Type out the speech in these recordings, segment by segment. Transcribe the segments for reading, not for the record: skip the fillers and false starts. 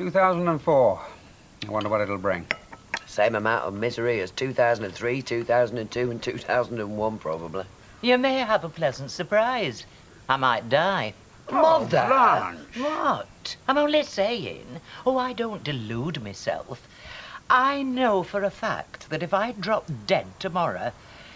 2004. I wonder what it'll bring. Same amount of misery as 2003, 2002 and 2001, probably. You may have a pleasant surprise. I might die. Mother! Blanche. What? I'm only saying. Oh, I don't delude myself. I know for a fact that if I dropped dead tomorrow,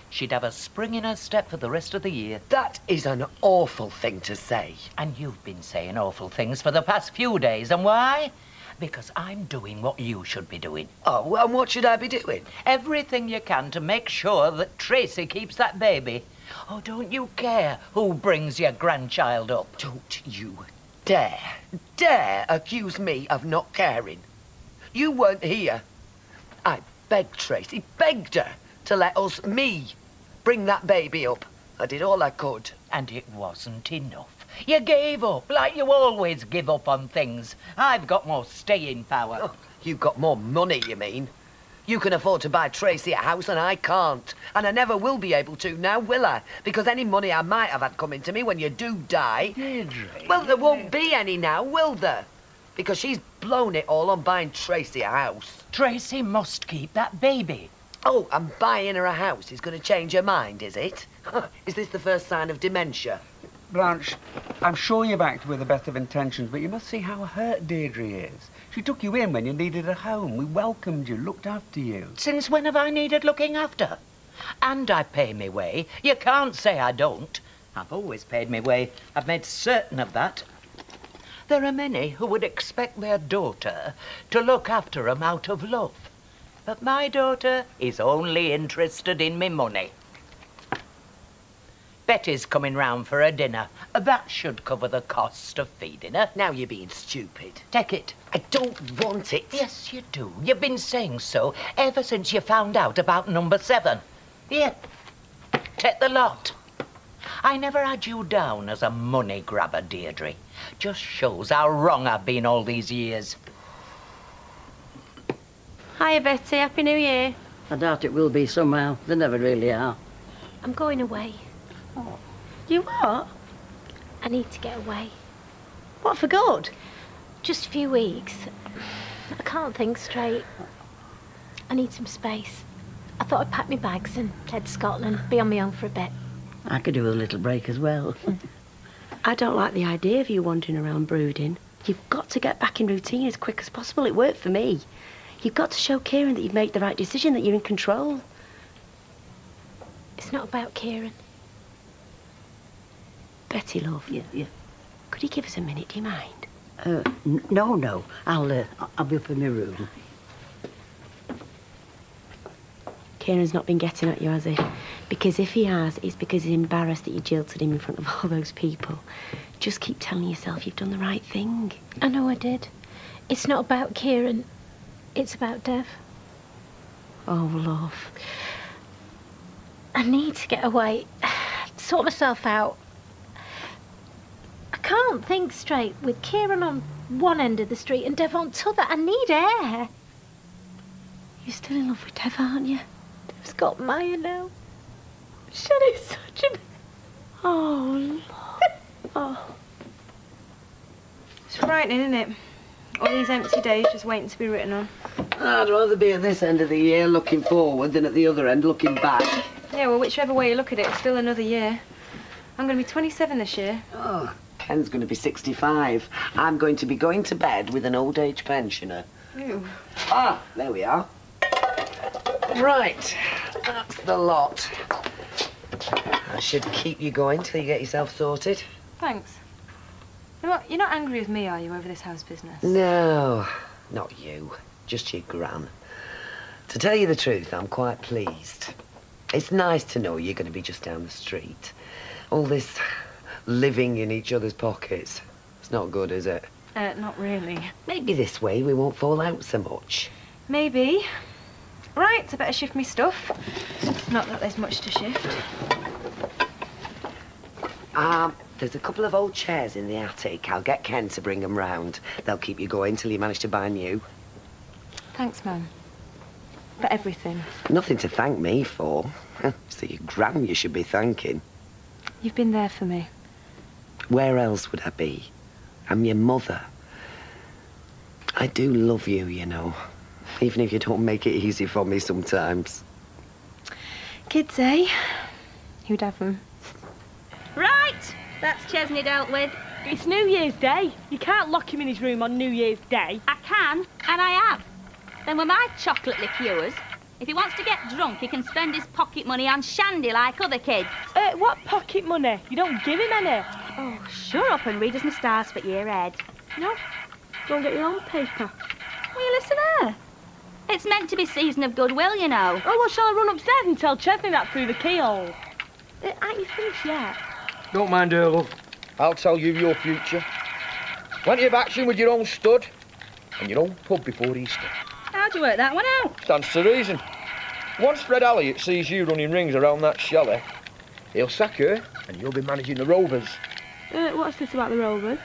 she'd have a spring in her step for the rest of the year. That is an awful thing to say. And you've been saying awful things for the past few days. And why? Because I'm doing what you should be doing. Oh, and what should I be doing? Everything you can to make sure that Tracy keeps that baby. Oh, don't you care who brings your grandchild up? Don't you dare accuse me of not caring. You weren't here. I begged Tracy, begged her to let me bring that baby up. I did all I could. And it wasn't enough. You gave up, like you always give up on things. I've got more staying power. Oh, you've got more money, you mean? You can afford to buy Tracy a house and I can't. And I never will be able to now, will I? Because any money I might have had coming to me when you do die... Deirdre. Well, there won't be any now, will there? Because she's blown it all on buying Tracy a house. Tracy must keep that baby. Oh, and buying her a house is going to change her mind, is it? Is this the first sign of dementia? Blanche, I'm sure you've acted with the best of intentions, but you must see how hurt Deirdre is. She took you in when you needed a home. We welcomed you, looked after you. Since when have I needed looking after? And I pay me way. You can't say I don't. I've always paid me way. I've made certain of that. There are many who would expect their daughter to look after 'em out of love. But my daughter is only interested in me money. Betty's coming round for her dinner. That should cover the cost of feeding her. Now you're being stupid. Take it. I don't want it. Yes, you do. You've been saying so ever since you found out about number 7. Here, take the lot. I never had you down as a money grabber, Deirdre. Just shows how wrong I've been all these years. Hiya, Betty. Happy New Year. I doubt it will be somehow. They never really are. I'm going away. Oh. You what? I need to get away. What, for good? Just a few weeks. I can't think straight. I need some space. I thought I'd pack my bags and head to Scotland, be on my own for a bit. I could do with a little break as well. I don't like the idea of you wandering around brooding. You've got to get back in routine as quick as possible. It worked for me. You've got to show Kieran that you've made the right decision, that you're in control. It's not about Kieran. Betty, love. Yeah. Could you give us a minute, do you mind? No. I'll be up in my room. Kieran's not been getting at you, has he? Because if he has, it's because he's embarrassed that you jilted him in front of all those people. Just keep telling yourself you've done the right thing. I know I did. It's not about Kieran. It's about Dev. Oh, love. I need to get away. Sort myself out. I can't think straight with Kieran on one end of the street and Dev on t'other. I need air. You're still in love with Dev, aren't you? Dev's got Maya now. Shelley's such a... Oh, love. Oh. It's frightening, isn't it? All these empty days just waiting to be written on. I'd rather be at this end of the year looking forward than at the other end looking back. Yeah, well, whichever way you look at it, it's still another year. I'm going to be 27 this year. Oh, Ken's going to be 65. I'm going to be going to bed with an old age pensioner. Ew. Ah, there we are. Right, that's the lot. I should keep you going till you get yourself sorted. Thanks. You know what? You're not angry with me, are you, over this house business? No, not you. Just your gran. To tell you the truth, I'm quite pleased. It's nice to know you're going to be just down the street. All this living in each other's pockets. It's not good, is it? Not really. Maybe this way we won't fall out so much. Maybe. Right, I better shift me stuff. Not that there's much to shift. There's a couple of old chairs in the attic. I'll get Ken to bring them round. They'll keep you going till you manage to buy new. Thanks, Mum. For everything. Nothing to thank me for. It's your gran you should be thanking. You've been there for me. Where else would I be? I'm your mother. I do love you, you know. Even if you don't make it easy for me sometimes. Kids, eh? Who'd have them? Right, that's Chesney dealt with. It's New Year's Day. You can't lock him in his room on New Year's Day. I can, and I have. Then with my chocolate liqueurs, if he wants to get drunk, he can spend his pocket money on shandy like other kids. What pocket money? You don't give him any. Oh, shut up and read us my stars for year ahead. No, go and get your own paper. Will you listen there? It's meant to be season of goodwill, you know. Oh, well, shall I run upstairs and tell Chesney that through the keyhole? Ain't you finished yet? Don't mind her, love. I'll tell you your future. Plenty of action with your own stud and your own pub before Easter. How'd you work that one out? Stands to reason. Once Fred Elliott sees you running rings around that chalet, he'll sack her and you'll be managing the Rovers. What's this about the Rovers?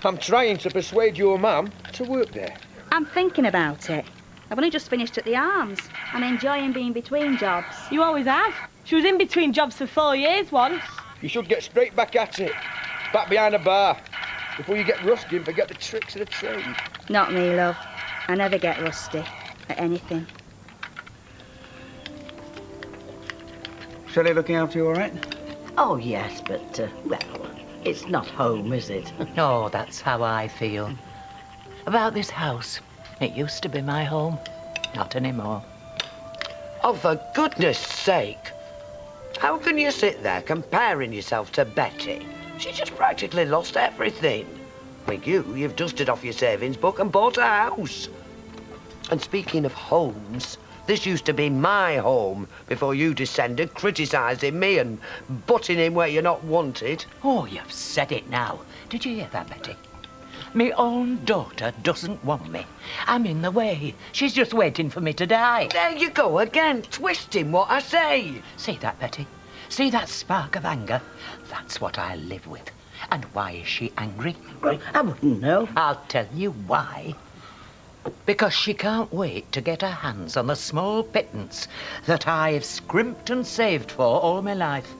I'm trying to persuade your mum to work there. I'm thinking about it. I've only just finished at the Arms. I'm enjoying being between jobs. You always have. She was in between jobs for 4 years once. You should get straight back at it. Back behind the bar. Before you get rusty and forget the tricks of the trade. Not me, love. I never get rusty at anything. Shelley looking after you all right? Oh, yes, but, well, it's not home, is it? Oh, that's how I feel. About this house. It used to be my home. Not anymore. Oh, for goodness sake. How can you sit there comparing yourself to Betty? She just practically lost everything. With you, you've dusted off your savings book and bought a house. And speaking of homes, this used to be my home before you descended criticising me and butting in where you're not wanted. Oh, you've said it now. Did you hear that, Betty? Me own daughter doesn't want me. I'm in the way. She's just waiting for me to die. There you go again, twisting what I say. See that, Betty? See that spark of anger? That's what I live with. And why is she angry? Well, I wouldn't know. I'll tell you why. Because she can't wait to get her hands on the small pittance that I've scrimped and saved for all my life.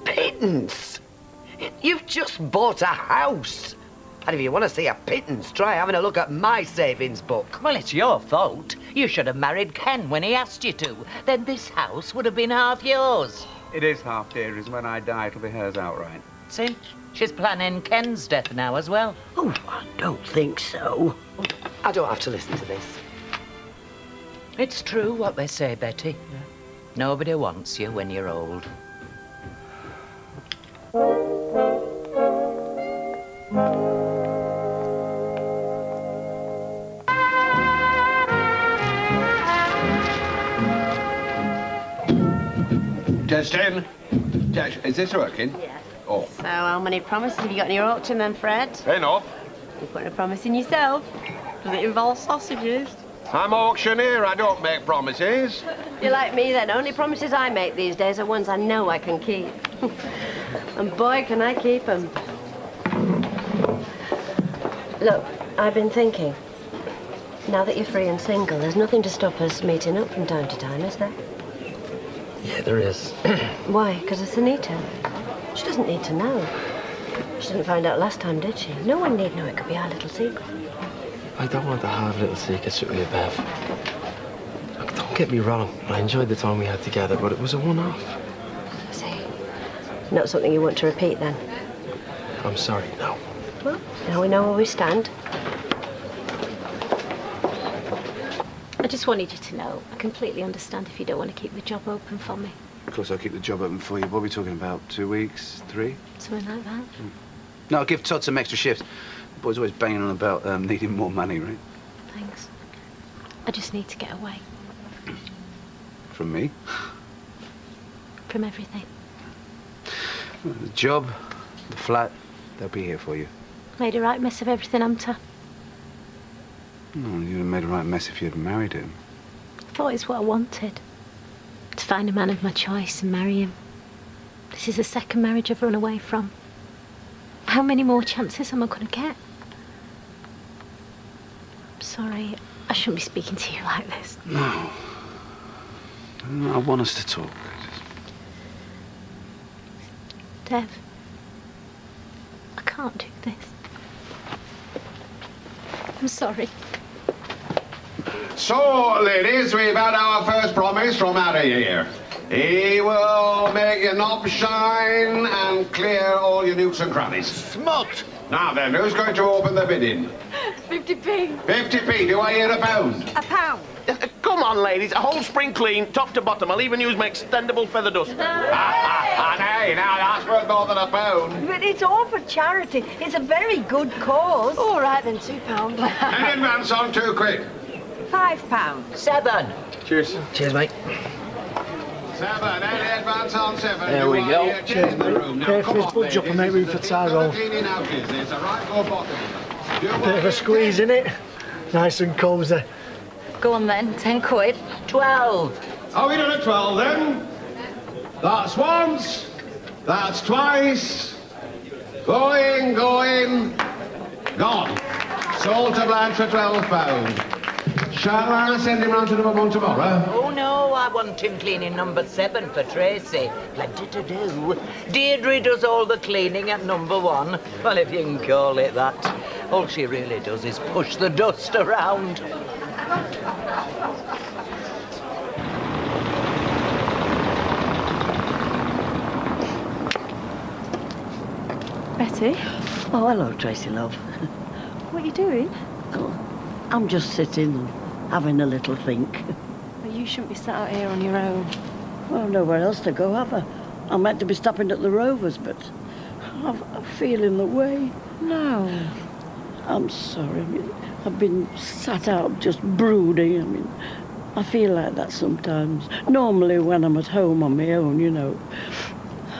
Pittance? You've just bought a house. And if you want to see a pittance, try having a look at my savings book. Well, it's your fault. You should have married Ken when he asked you to. Then this house would have been half yours. It is half Deirdre's. When I die, it'll be hers outright. See? She's planning Ken's death now as well. Oh, I don't think so. I don't have to listen to this. It's true what they say, Betty. Nobody wants you when you're old. Justin? Is this working? Yes. Oh. So how many promises have you got in your auction then, Fred? Enough. You're putting a promise in yourself. Does it involve sausages? I'm auctioneer, I don't make promises. You're like me then. Only promises I make these days are ones I know I can keep. And boy, can I keep them. Look, I've been thinking. Now that you're free and single, there's nothing to stop us meeting up from time to time, is there? Yeah, there is. Why? Because of Anita. She doesn't need to know. She didn't find out last time, did she? No one need know. It could be our little secret. I don't want to have little secrets with you, Bev. Look, don't get me wrong. I enjoyed the time we had together, but it was a one-off. I see. Not something you want to repeat, then? I'm sorry, no. Well, now we know where we stand. I just wanted you to know, I completely understand if you don't want to keep the job open for me. Of course, I'll keep the job open for you. What are we talking about? 2 weeks? 3? Something like that. No, I'll give Todd some extra shifts. The boy's always banging on about needing more money, right? Thanks. I just need to get away. From me? From everything. The job, the flat, they'll be here for you. Made a right mess of everything, haven't I? Oh, you'd have made a right mess if you'd married him. I thought it's what I wanted. To find a man of my choice and marry him. This is the second marriage I've run away from. How many more chances am I going to get? I'm sorry, I shouldn't be speaking to you like this. No. No, I want us to talk. Dev, I can't do this. I'm sorry. So, ladies, we've had our first promise from Harry here. He will make your knob shine and clear all your nooks and crannies. Smoked. Now then, who's going to open the bidding? 50p. 50p, do I hear a pound? A pound. Come on, ladies. A whole spring clean, top to bottom. I'll even use my extendable feather duster. Hey, now that's worth more than a pound. But it's all for charity. It's a very good cause. All right, then, £2. Any advance on 2 quid? £5. 7. Cheers. Cheers, mate. 7, any advance on 7? There we go. Cheers, mate. Pay for his budge up and make room for Tyrone. Cleaning out business, a right go bottom. Bit of a squeeze, innit? Nice and cosy. Go on then, 10 quid. 12. Are we done at 12 then? That's once. That's twice. Going. Gone. Sold to Blanche for £12. Shall I send him round to number 1 tomorrow? Oh, no, I want him cleaning number 7 for Tracy. Plenty to do. Deirdre does all the cleaning at number 1. Well, if you can call it that. All she really does is push the dust around. Betty, Oh, hello, Tracy, love. what are you doing? Oh, I'm just sitting and having a little think. Well, you shouldn't be sat out here on your own. Well, nowhere else to go, have I? I'm meant to be stopping at the Rovers, but I'm feeling the way. No. I'm sorry. I mean, I've been sat out just brooding. I mean, I feel like that sometimes. Normally when I'm at home on my own, you know,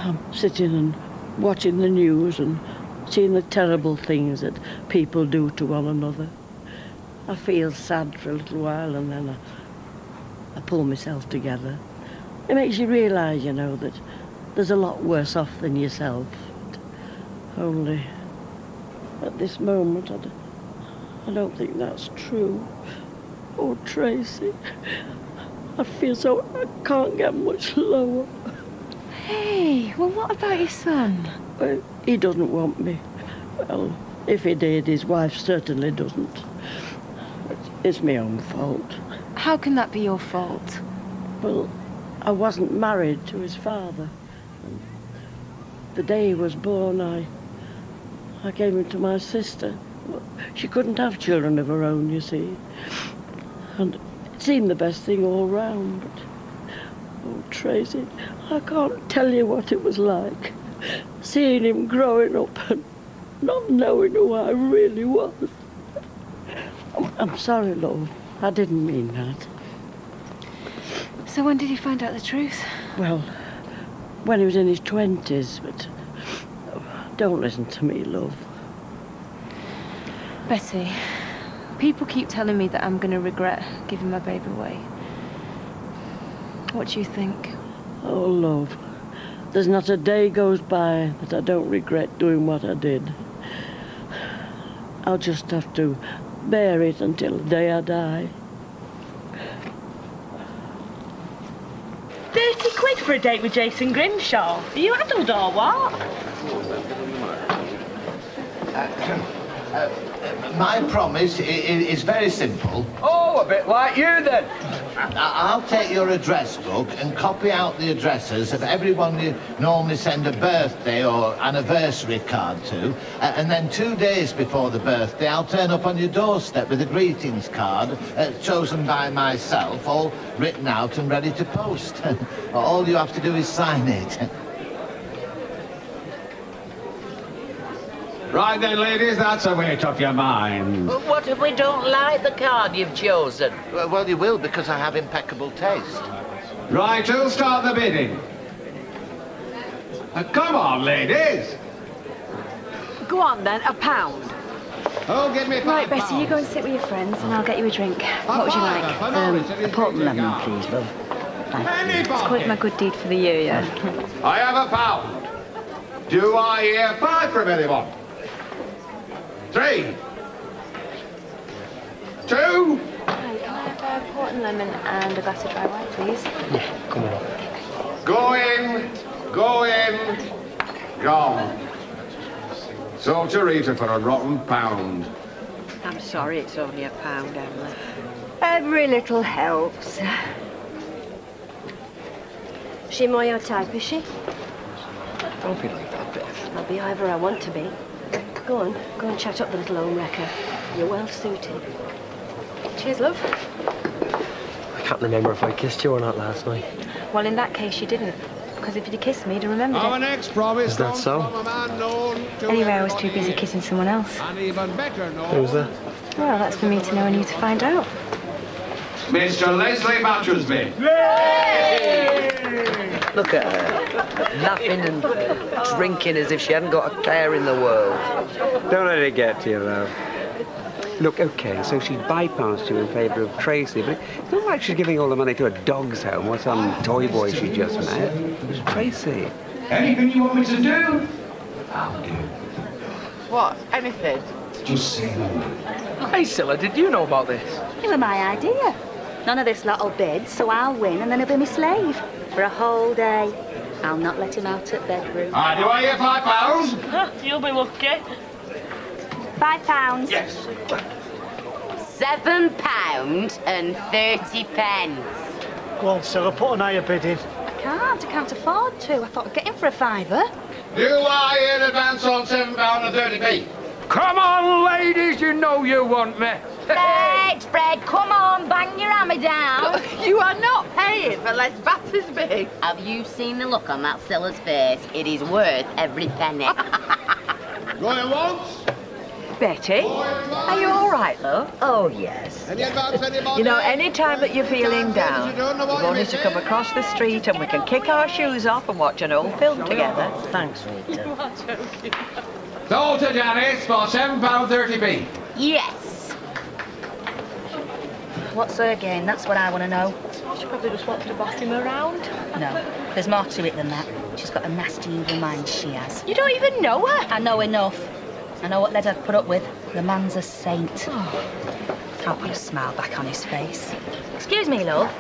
I'm sitting and watching the news and seeing the terrible things that people do to one another. I feel sad for a little while and then I pull myself together. It makes you realise, you know, that there's a lot worse off than yourself. Only at this moment, I don't think that's true. Oh, Tracy, I feel so I can't get much lower. Hey, well, what about your son? Well, he doesn't want me. Well, if he did, his wife certainly doesn't. It's my own fault. How can that be your fault? Well, I wasn't married to his father. And the day he was born, I gave him to my sister. She couldn't have children of her own, you see. And it seemed the best thing all round, but... Oh, Tracy, I can't tell you what it was like. Seeing him growing up and not knowing who I really was. I'm sorry, love. I didn't mean that. So when did you find out the truth? Well, when he was in his 20s, but... Don't listen to me, love. Betty, people keep telling me that I'm going to regret giving my baby away. What do you think? Oh, love, there's not a day goes by that I don't regret doing what I did. I'll just have to bear it until the day I die. 30 quid for a date with Jason Grimshaw. Are you addled or what? My promise is very simple. Oh, a bit like you then. I'll take your address book and copy out the addresses of everyone you normally send a birthday or anniversary card to, and then 2 days before the birthday I'll turn up on your doorstep with a greetings card chosen by myself, all written out and ready to post. All you have to do is sign it. Right then, ladies, that's a weight off your mind. But what if we don't like the card you've chosen? Well, you will, because I have impeccable taste. Right, who'll start the bidding? Come on, ladies. Go on then, £1. Oh, give me £5. Right, Betty, you go and sit with your friends and I'll get you a drink. What would you like? A pot and lemon, please, love. Thank you. Let's call it my good deed for the year, yeah? I have £1. Do I hear 5 from anyone? 3. 2. Hi, can I have a port and lemon and a glass of dry white, please? Yeah, come on. Go in. Gone. Sold to Rita for a rotten £1. I'm sorry, it's only £1, Emily. Every little helps. She more your type, is she? Don't be like that, Bev. I'll be whoever I want to be. Go and chat up the little home wrecker. You're well suited. Cheers, love. I can't remember if I kissed you or not last night. Well, in that case, you didn't. Because if you'd kissed me, you'd have remembered Our it. next promise Is that comes so? from a man known to Anyway, I was too everybody busy kissing someone else. and even better known. Who's that? Well, that's for me to know and you to find out. Mr. Leslie Battersby. Look at her, laughing and drinking as if she hadn't got a care in the world. Don't let it get to you, though. Look, OK, so she bypassed you in favour of Tracy, but it's not like she's giving all the money to a dog's home or some toy boy she just met. It was Tracy. Anything you want me to do? I'll do. What? Anything? Just say the word. Hey, Scylla, did you know about this? It was my idea. None of this little bid, so I'll win and then he'll be my slave. For a whole day. I'll not let him out at bedroom. Do I hear £5? You'll be lucky. £5. Yes. Go on, Sarah, put an higher bid in. I can't afford to. I thought I'd get in for a fiver. Do I hear advance on £7.30p? Come on, ladies, you know you want me. Fred, come on, bang your hammer down. You are not paying for Les Battersby. Have you seen the look on that Scylla's face? It is worth every penny. Going once? Betty, are you all right, love? Oh, yes. Any advance, anybody? You know, any time that you're feeling down, we've only to come across the street and we can kick our shoes off and watch an old film together. Thanks, Rita. You are joking. Sold to Janice for £7.30p. Yes. What's her game? That's what I want to know. She probably just wants to boss him around. No, there's more to it than that. She's got a nasty evil mind, she has. You don't even know her. I know enough. I know what led her to put up with. The man's a saint. Can't put a smile back on his face. Excuse me, love.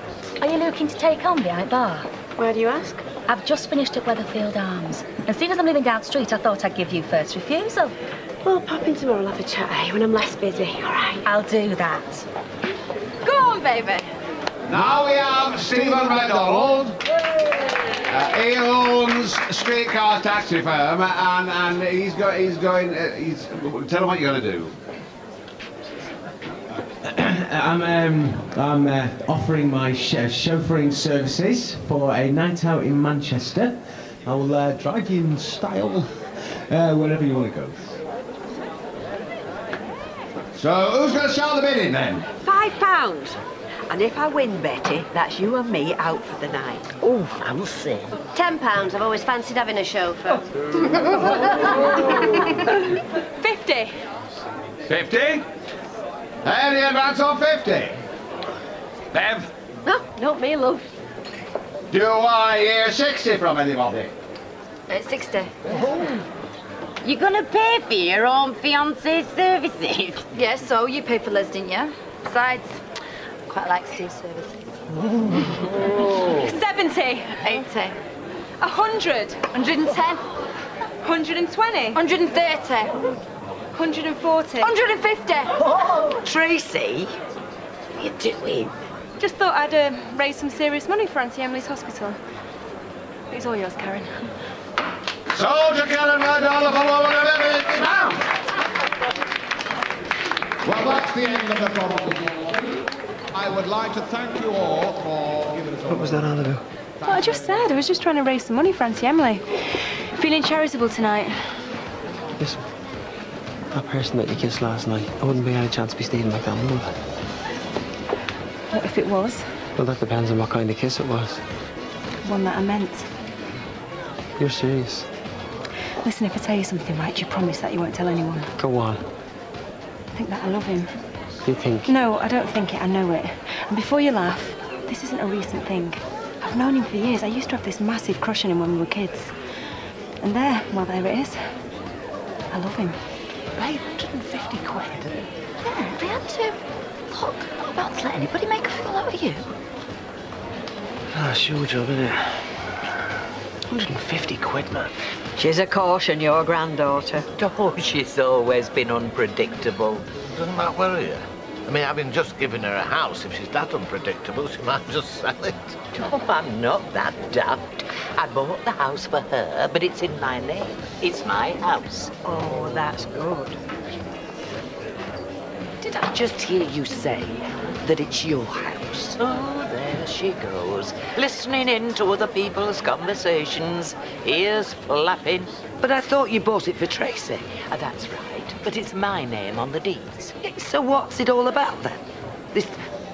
Are you looking to take on behind bar? Why do you ask? I've just finished at Weatherfield Arms. And seeing as I'm living down the street, I thought I'd give you first refusal. Well, pop in tomorrow, we'll have a chat, eh, when I'm less busy, all right? I'll do that. Go on, baby. Now we have Stephen MacDonald. He owns Streetcar Taxi Firm, and he's going. Tell him what you're going to do. I'm offering my chauffeuring services for a night out in Manchester. I will drive you in style wherever you want to go. So who's going to start the bidding then? £5. And if I win, Betty, that's you and me out for the night. Oh, fancy. £10. I've always fancied having a chauffeur. 50. 50? Any advance on 50? Bev? No, not me, love. Do I hear 60 from anybody? 60. You're gonna pay for your own fiancé's services? Yes, so you paid for Les, didn't you? Besides, I quite like Steve's services. 70. 80. 100. 110. 120. 130. 140. 150. Tracy, what are you doing? Just thought I'd raise some serious money for Auntie Emily's hospital. It's all yours, Karen. Sold to Karen MacDonald for £150. Well, that's the end of the property. I would like to thank you all for giving us all. What was that all about? Well, I just said I was just trying to raise some money for Auntie Emily. Feeling charitable tonight. Listen, that person that you kissed last night, I wouldn't be any chance to be Stephen MacDonald, would I? What if it was? Well, that depends on what kind of kiss it was. One that I meant. You're serious? Listen, if I tell you something, right, you promise that you won't tell anyone? Go on. I think that I love him. You think? No, I don't think it, I know it. And before you laugh, this isn't a recent thing. I've known him for years. I used to have this massive crush on him when we were kids. And there it is. I love him. Right, 150 quid. Yeah, they had to. Look, I'm not about to let anybody make a fool out of you. Ah, sure job, innit? 150 quid, man. She's a caution, your granddaughter. Oh, she's always been unpredictable. Doesn't that worry you? I mean, having just given her a house, if she's that unpredictable, she might just sell it. Oh, I'm not that daft. I bought the house for her, but it's in my name. It's my house. Oh, that's good. Did I just hear you say that it's your house? Oh, there she goes, listening in to other people's conversations, ears flapping. But I thought you bought it for Tracy. That's right, but it's my name on the deeds. So what's it all about then?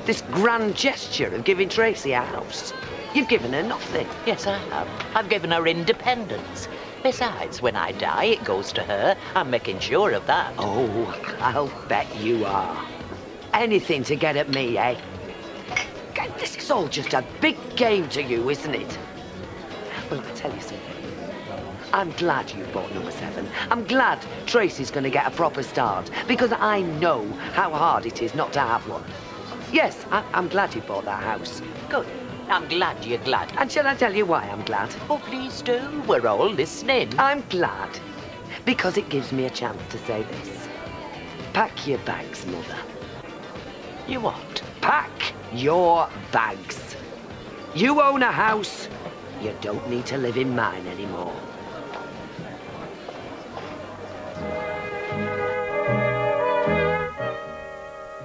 This grand gesture of giving Tracy a house? You've given her nothing. Yes, I have. I've given her independence. Besides, when I die, it goes to her. I'm making sure of that. Oh, I'll bet you are. Anything to get at me, eh? This is all just a big game to you, isn't it? Well, I'll tell you something. I'm glad you bought number 7. I'm glad Tracy's going to get a proper start, because I know how hard it is not to have one. Yes, I'm glad you bought that house. Good. I'm glad you're glad. And shall I tell you why I'm glad? Oh, please do. We're all listening. I'm glad because it gives me a chance to say this. Pack your bags, Mother. You what? Pack your bags. You own a house. You don't need to live in mine anymore.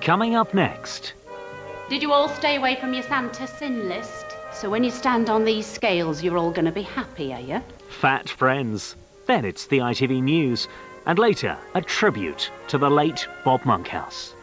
Coming up next. Did you all stay away from your Santa sin list? So when you stand on these scales, you're all going to be happy, are you? Fat Friends. Then it's the ITV News. And later, a tribute to the late Bob Monkhouse.